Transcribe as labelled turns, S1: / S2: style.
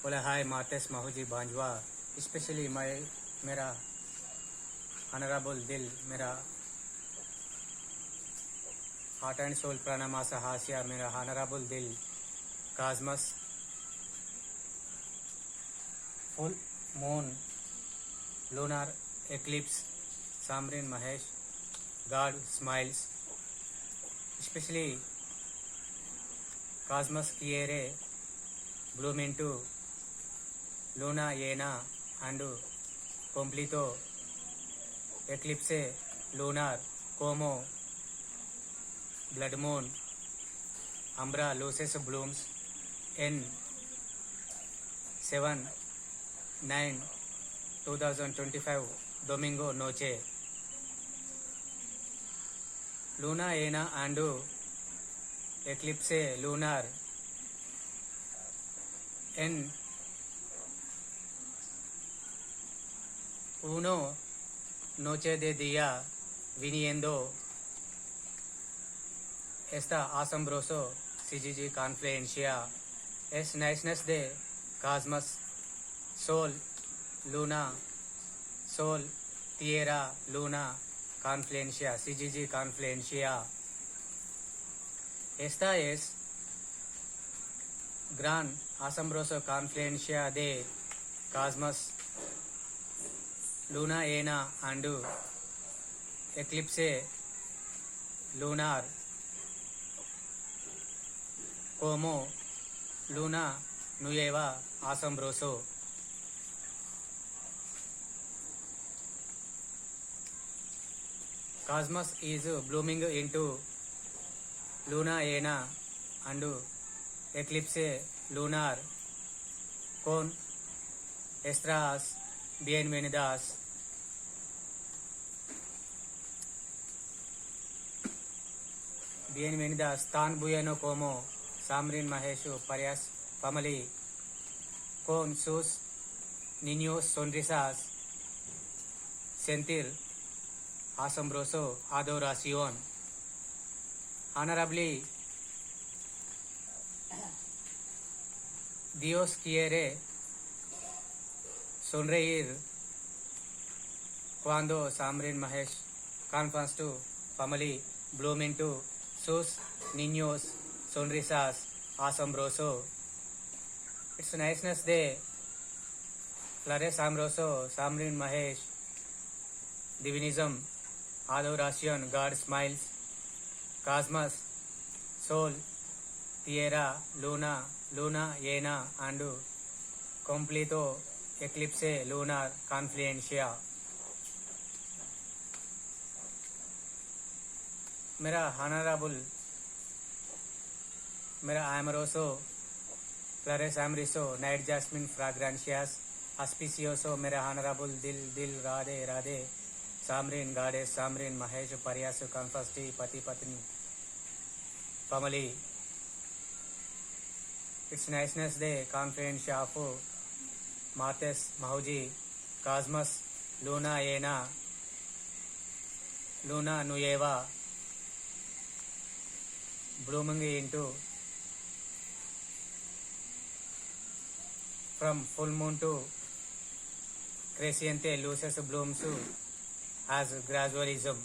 S1: बोला हाय मार्टेस माहूजी बांजवा स्पेशली मेरा ऑनरेबल दिल मेरा हार्ट एंड सोल प्रणमासा हास्या मेरा ऑनरेबल दिल cosmos full moon lunar eclipse Samrin Mahesh God smiles especially cosmos Kiere bloom into Luna Yena and completo eclipse lunar como blood moon umbra loses blooms in 7/9/2025 domingo noche luna ena and eclipse lunar en uno noche de día viniendo esta asombroso CGG confluencia es niceness de cosmos sol luna sol tierra luna confluencia CGG confluencia esta es gran asombroso confluencia de cosmos luna ena and eclipse lunar como luna nueva asombroso cosmos is blooming into luna ena and eclipse lunar con estas bienvenidas tan bueno como Samrin Mahesh Parias family con sus niños sonrisas sentir asombroso adoración honorably Dios quiere sonreír cuando Samrin Mahesh confess to family bloom into sus niños sonrisas asombroso it's niceness de flores asombroso Samrin Mahesh divinism adoration God smiles cosmos sol tierra luna yena and completo eclipse lunar confluencia मेरा honourable मेरा amoroso flores amoroso night jasmine fragrantias auspicioso मेरा honourable दिल Radhe Radhe Samrin goddess Samrin Mahesh Parias confessed pati patni family it's niceness de confluence of Martes Mahuji cosmos luna ena luna nueva blooming into from full moon to crescente loses blooms as gradualism